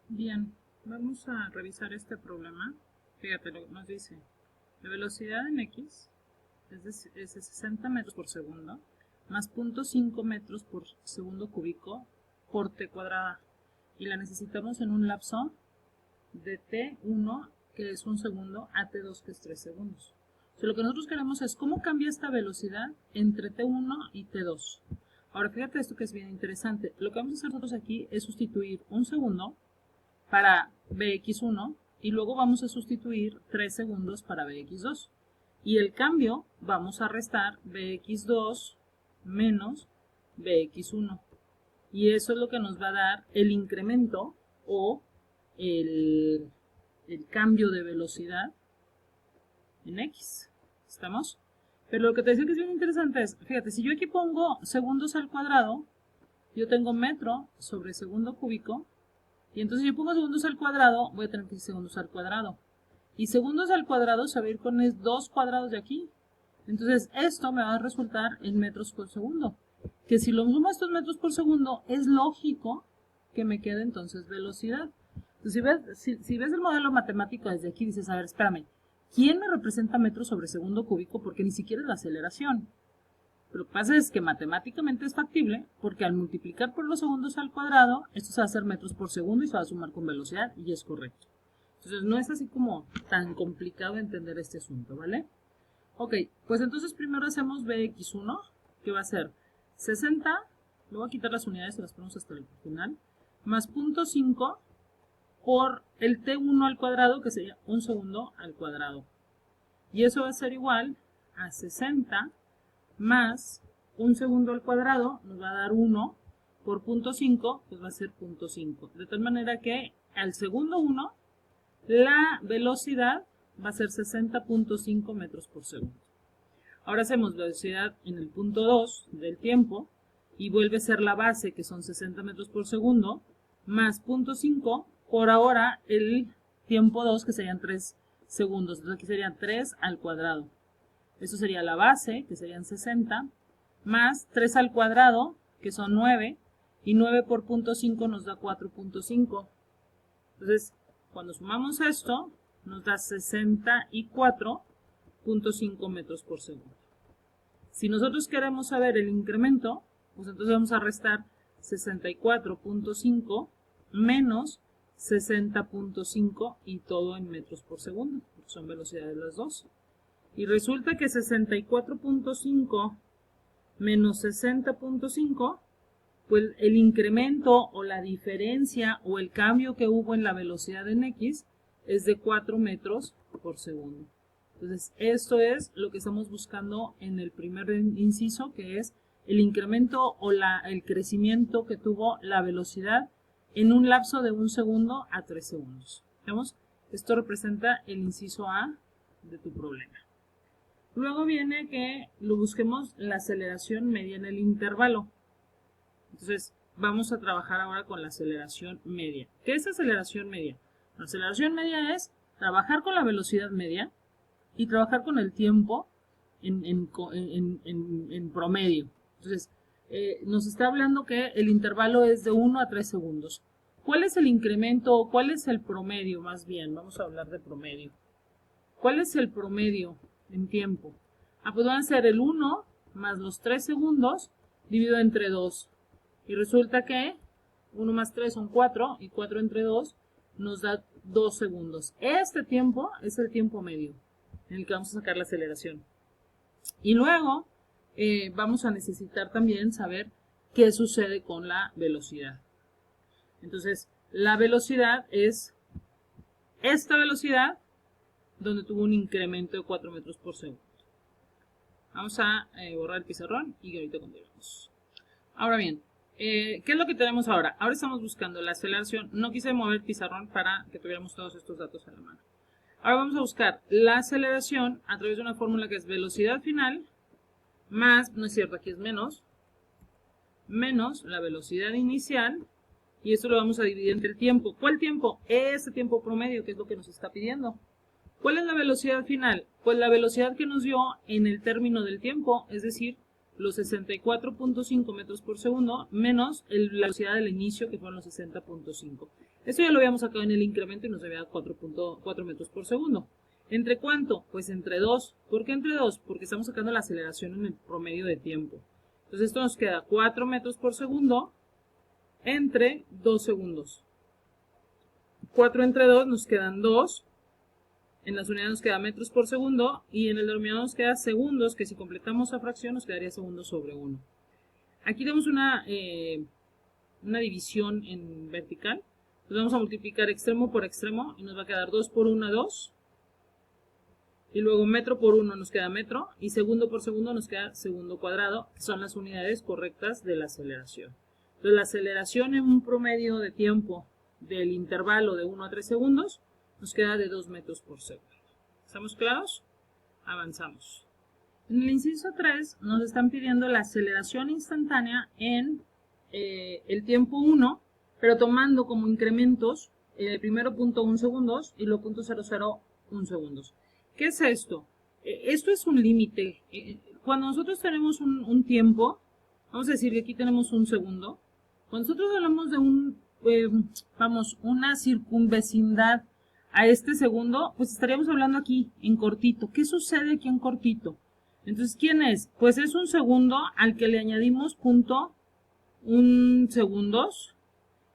Bien, vamos a revisar este problema. Fíjate lo que nos dice. La velocidad en X es de 60 metros por segundo más 0.5 metros por segundo cúbico por t cuadrada. Y la necesitamos en un lapso de t1, que es 1 segundo, a t2, que es 3 segundos. O sea, lo que nosotros queremos es cómo cambia esta velocidad entre t1 y t2. Ahora, fíjate esto que es bien interesante. Lo que vamos a hacer nosotros aquí es sustituir 1 segundo para bx1 y luego vamos a sustituir 3 segundos para bx2. Y el cambio vamos a restar bx2 menos bx1. Y eso es lo que nos va a dar el incremento o el cambio de velocidad en x. ¿Estamos? Pero lo que te decía que es bien interesante es, fíjate, si yo aquí pongo segundos al cuadrado, yo tengo metro sobre segundo cúbico, y entonces si yo pongo segundos al cuadrado, voy a tener que decir segundos al cuadrado. Y segundos al cuadrado se va a ir con 2 cuadrados de aquí. Entonces esto me va a resultar en metros por segundo. Que si lo sumo a estos metros por segundo, es lógico que me quede entonces velocidad. Entonces, si ves el modelo matemático desde aquí, dices, a ver, espérame, ¿quién me representa metros sobre segundo cúbico? Porque ni siquiera es la aceleración. Lo que pasa es que matemáticamente es factible porque al multiplicar por los segundos al cuadrado, esto se va a hacer metros por segundo y se va a sumar con velocidad y es correcto. Entonces no es así como tan complicado entender este asunto, ¿vale? Ok, pues entonces primero hacemos bx1, que va a ser 60, le voy a quitar las unidades y las ponemos hasta el final, más 0.5 por el t1 al cuadrado, que sería 1 segundo al cuadrado. Y eso va a ser igual a 60 más 1 segundo al cuadrado, nos va a dar 1 por 0.5, pues va a ser 0.5. De tal manera que al segundo 1, la velocidad va a ser 60.5 metros por segundo. Ahora hacemos velocidad en el punto 2 del tiempo y vuelve a ser la base, que son 60 metros por segundo, más 0.5 por ahora el tiempo 2, que serían 3 segundos. Entonces aquí serían 3 al cuadrado. Eso sería la base, que serían 60, más 3 al cuadrado, que son 9, y 9 por 0.5 nos da 4.5. Entonces, cuando sumamos esto, nos da 64.5 metros por segundo. Si nosotros queremos saber el incremento, pues entonces vamos a restar 64.5 menos 60.5 y todo en metros por segundo, porque son velocidades las dos. Y resulta que 64.5 menos 60.5, pues el incremento o la diferencia o el cambio que hubo en la velocidad en X es de 4 metros por segundo. Entonces, esto es lo que estamos buscando en el primer inciso, que es el incremento o el crecimiento que tuvo la velocidad en un lapso de 1 segundo a 3 segundos. ¿Vemos? Esto representa el inciso A de tu problema. Luego viene que lo busquemos la aceleración media en el intervalo. Entonces, vamos a trabajar ahora con la aceleración media. ¿Qué es aceleración media? La aceleración media es trabajar con la velocidad media y trabajar con el tiempo en promedio. Entonces, nos está hablando que el intervalo es de 1 a 3 segundos. ¿Cuál es el incremento o cuál es el promedio más bien? Vamos a hablar de promedio. ¿Cuál es el promedio en tiempo? Pues van a ser el 1 más los 3 segundos dividido entre 2. Y resulta que 1 más 3 son 4 y 4 entre 2 nos da 2 segundos. Este tiempo es el tiempo medio en el que vamos a sacar la aceleración. Y luego vamos a necesitar también saber qué sucede con la velocidad. Entonces, la velocidad es esta velocidad donde tuvo un incremento de 4 metros por segundo. Vamos a borrar el pizarrón y ahorita continuamos. Ahora bien, ¿qué es lo que tenemos ahora? Ahora estamos buscando la aceleración. No quise mover el pizarrón para que tuviéramos todos estos datos a la mano. Ahora vamos a buscar la aceleración a través de una fórmula que es velocidad final más, no es cierto, aquí es menos la velocidad inicial, y esto lo vamos a dividir entre el tiempo. ¿Cuál tiempo? Este tiempo promedio, que es lo que nos está pidiendo. ¿Cuál es la velocidad final? Pues la velocidad que nos dio en el término del tiempo, es decir, los 64.5 metros por segundo menos la velocidad del inicio, que fueron los 60.5. Esto ya lo habíamos sacado en el incremento y nos había dado 4.4 metros por segundo. ¿Entre cuánto? Pues entre 2. ¿Por qué entre 2? Porque estamos sacando la aceleración en el promedio de tiempo. Entonces esto nos queda 4 metros por segundo entre 2 segundos. 4 entre 2 nos quedan 2. En las unidades nos queda metros por segundo y en el denominador nos queda segundos, que si completamos la fracción nos quedaría segundos sobre 1. Aquí tenemos una división en vertical. Entonces vamos a multiplicar extremo por extremo y nos va a quedar 2 por 1, 2. Y luego metro por 1 nos queda metro y segundo por segundo nos queda segundo cuadrado, que son las unidades correctas de la aceleración. Entonces la aceleración en un promedio de tiempo del intervalo de 1 a 3 segundos nos queda de 2 metros por segundo. ¿Estamos claros? Avanzamos. En el inciso 3 nos están pidiendo la aceleración instantánea en el tiempo 1, pero tomando como incrementos primero 0.1 segundos y luego 0.001 segundos. ¿Qué es esto? Esto es un límite. Cuando nosotros tenemos un tiempo, vamos a decir que aquí tenemos un segundo. Cuando nosotros hablamos de una circunvecindad a este segundo, pues estaríamos hablando aquí en cortito. ¿Qué sucede aquí en cortito? Entonces, ¿quién es? Pues es un segundo al que le añadimos 0.1 segundos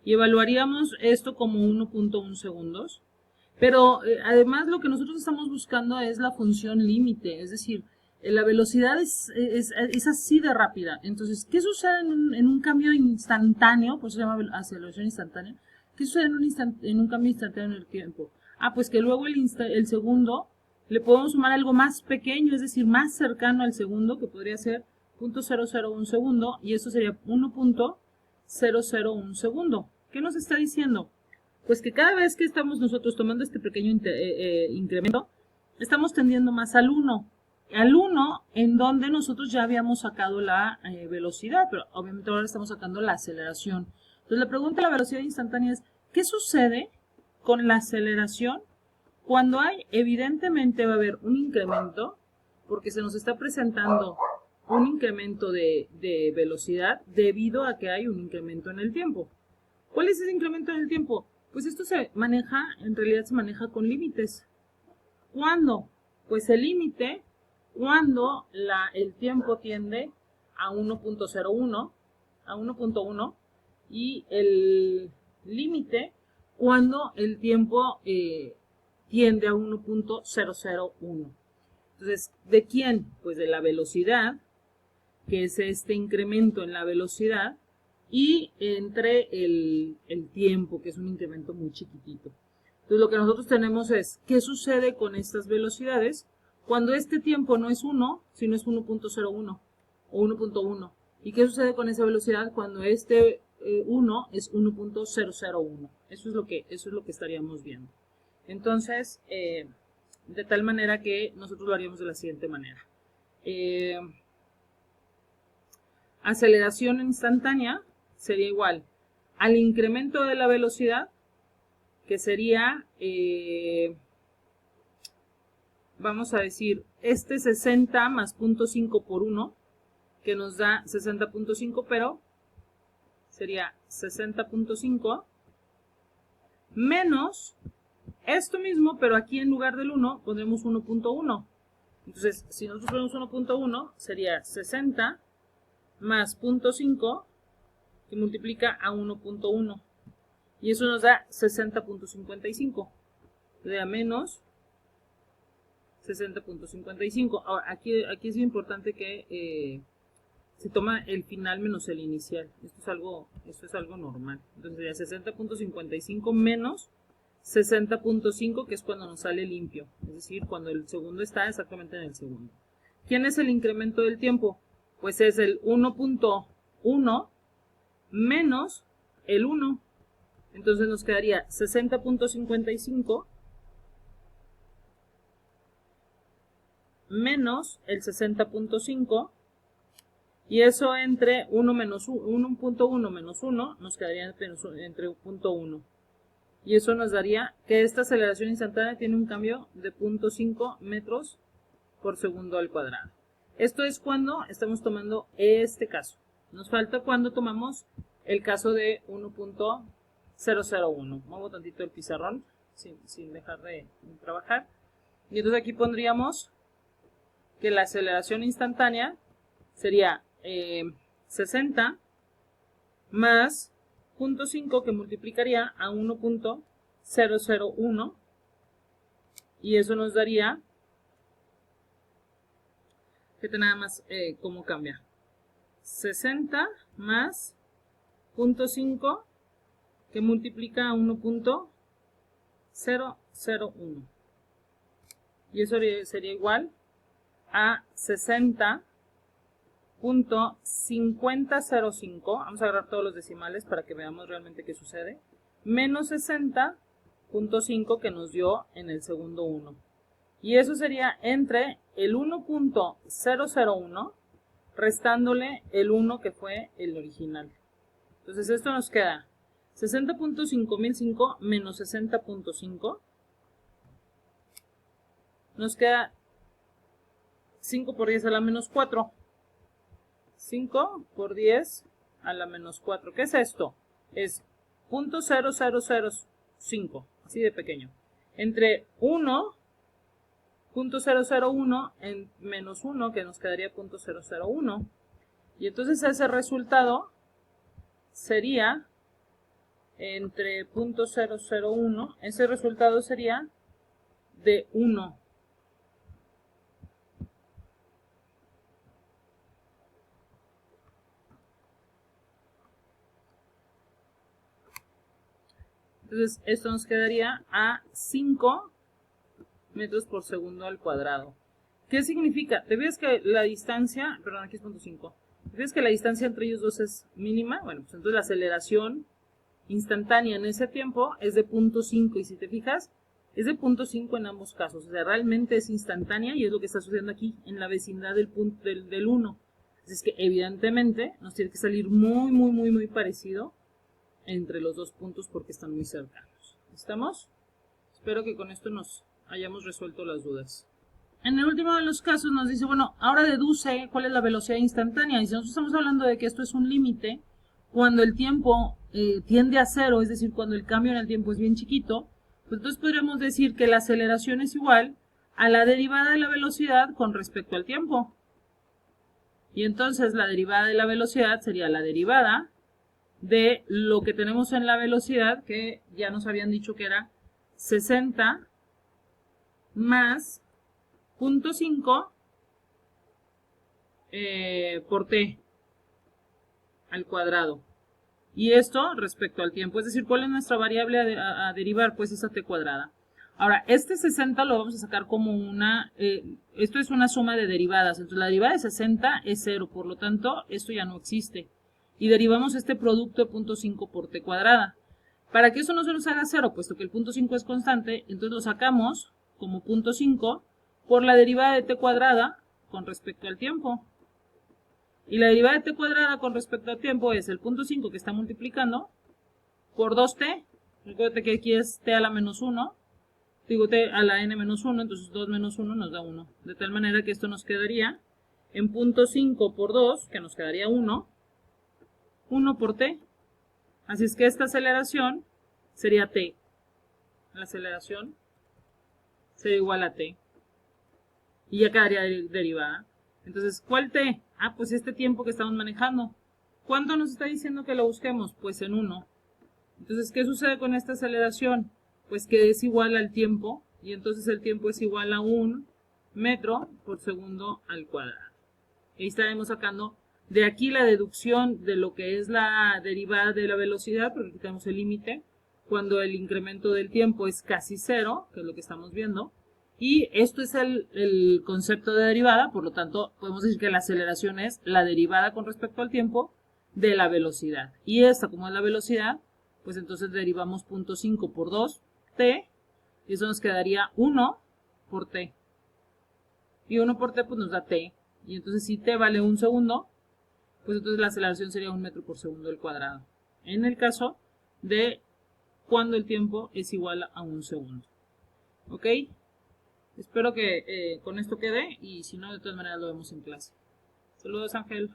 y evaluaríamos esto como 1.1 segundos. Pero además lo que nosotros estamos buscando es la función límite, es decir, la velocidad es así de rápida. Entonces, ¿qué sucede en un cambio instantáneo? Por eso se llama aceleración instantánea. ¿Qué sucede en un cambio instantáneo en el tiempo? Ah, pues que luego el segundo le podemos sumar algo más pequeño, es decir, más cercano al segundo, que podría ser 0.001 segundo, y eso sería 1.001 segundo. ¿Qué nos está diciendo? Pues que cada vez que estamos nosotros tomando este pequeño incremento, estamos tendiendo más al 1. Al 1 en donde nosotros ya habíamos sacado la velocidad, pero obviamente ahora estamos sacando la aceleración. Entonces la pregunta de la velocidad instantánea es, ¿qué sucede con la aceleración cuando evidentemente va a haber un incremento, porque se nos está presentando un incremento de velocidad debido a que hay un incremento en el tiempo? ¿Cuál es ese incremento en el tiempo? Pues esto en realidad se maneja con límites. ¿Cuándo? Pues el límite cuando el tiempo tiende a 1.1 y el límite cuando el tiempo tiende a 1.001. Entonces, ¿de quién? Pues de la velocidad, que es este incremento en la velocidad, y entre el tiempo, que es un incremento muy chiquitito. Entonces lo que nosotros tenemos es, ¿qué sucede con estas velocidades cuando este tiempo no es 1, sino es 1.01 o 1.1? ¿Y qué sucede con esa velocidad cuando este 1 es 1.001? Eso es lo que estaríamos viendo. Entonces, de tal manera que nosotros lo haríamos de la siguiente manera. Aceleración instantánea sería igual al incremento de la velocidad, que sería, vamos a decir, 60 más 0.5 por 1, que nos da 60.5, pero sería 60.5 menos esto mismo, pero aquí en lugar del 1 pondremos 1.1. Entonces, si nosotros ponemos 1.1, sería 60 más 0.5, que multiplica a 1.1. Y eso nos da 60.55. De a menos 60.55. Ahora, aquí es importante que se toma el final menos el inicial. Esto es algo normal. Entonces sería 60.55 menos 60.5, que es cuando nos sale limpio. Es decir, cuando el segundo está exactamente en el segundo. ¿Quién es el incremento del tiempo? Pues es el 1.1 menos el 1. Entonces nos quedaría 60.55 menos el 60.5, y eso entre 1.1 menos 1 nos quedaría entre 0.1. Y eso nos daría que esta aceleración instantánea tiene un cambio de 0.5 metros por segundo al cuadrado. Esto es cuando estamos tomando este caso. Nos falta cuando tomamos el caso de 1.001. Muevo tantito el pizarrón sin dejar de trabajar. Y entonces aquí pondríamos que la aceleración instantánea sería 60 más 0.5 que multiplicaría a 1.001 y eso nos daría, fíjate nada más cómo cambia, 60 más 0.5 que multiplica a 1.001 y eso sería igual a 60.5005, vamos a agarrar todos los decimales para que veamos realmente qué sucede, menos 60.5 que nos dio en el segundo 1. Y eso sería entre el 1.001 restándole el 1 que fue el original. Entonces esto nos queda 60.5005 menos 60.5. Nos queda 5 por 10 a la menos 4. 5 por 10 a la menos 4. ¿Qué es esto? Es 0.0005, así de pequeño. Entre 1.001 en menos 1, que nos quedaría 0.001. Y entonces ese resultado sería entre 0.001, ese resultado sería de 1. Entonces esto nos quedaría a 5 metros por segundo al cuadrado. ¿Qué significa? ¿Te ves que la distancia, perdón, aquí es 0.5, ¿te ves que la distancia entre ellos dos es mínima? Bueno, pues entonces la aceleración instantánea en ese tiempo es de 0.5 y si te fijas, es de 0.5 en ambos casos. O sea, realmente es instantánea y es lo que está sucediendo aquí en la vecindad del 1. Así es que evidentemente nos tiene que salir muy parecido entre los dos puntos porque están muy cercanos. ¿Estamos? Espero que con esto nos hayamos resuelto las dudas. En el último de los casos nos dice, bueno, ahora deduce cuál es la velocidad instantánea. Y si nosotros estamos hablando de que esto es un límite, cuando el tiempo tiende a cero, es decir, cuando el cambio en el tiempo es bien chiquito, pues entonces podríamos decir que la aceleración es igual a la derivada de la velocidad con respecto al tiempo. Y entonces la derivada de la velocidad sería la derivada de lo que tenemos en la velocidad, que ya nos habían dicho que era 60 más 0.5 por t al cuadrado. Y esto respecto al tiempo, es decir, ¿cuál es nuestra variable a derivar? Pues esa t cuadrada. Ahora, este 60 lo vamos a sacar como una, esto es una suma de derivadas, entonces la derivada de 60 es 0, por lo tanto, esto ya no existe. Y derivamos este producto de 0.5 por t cuadrada. Para que eso no se nos haga 0, puesto que el 0.5 es constante, entonces lo sacamos como 0.5 por la derivada de t cuadrada con respecto al tiempo. Y la derivada de t cuadrada con respecto al tiempo es el 0.5 que está multiplicando por 2t. Recuerda que aquí es t a la menos 1. Digo t a la n menos 1, entonces 2 menos 1 nos da 1. De tal manera que esto nos quedaría en 0.5 por 2, que nos quedaría 1 por t. Así es que esta aceleración sería t. La aceleración sería igual a t. Y ya quedaría derivada. Entonces, ¿cuál t? Ah, pues este tiempo que estamos manejando. ¿Cuánto nos está diciendo que lo busquemos? Pues en 1. Entonces, ¿qué sucede con esta aceleración? Pues que es igual al tiempo. Y entonces el tiempo es igual a 1 metro por segundo al cuadrado. Ahí estaremos sacando de aquí la deducción de lo que es la derivada de la velocidad, porque aquí tenemos el límite, cuando el incremento del tiempo es casi 0, que es lo que estamos viendo. Y esto es el concepto de derivada, por lo tanto podemos decir que la aceleración es la derivada con respecto al tiempo de la velocidad. Y esta, como es la velocidad, pues entonces derivamos 0.5 por 2t, y eso nos quedaría 1 por t. Y 1 por t pues nos da t. Y entonces si t vale 1 segundo, pues entonces la aceleración sería 1 metro por segundo al cuadrado. En el caso de cuando el tiempo es igual a 1 segundo. ¿Ok? Espero que con esto quede y si no, de todas maneras lo vemos en clase. Saludos, Ángel.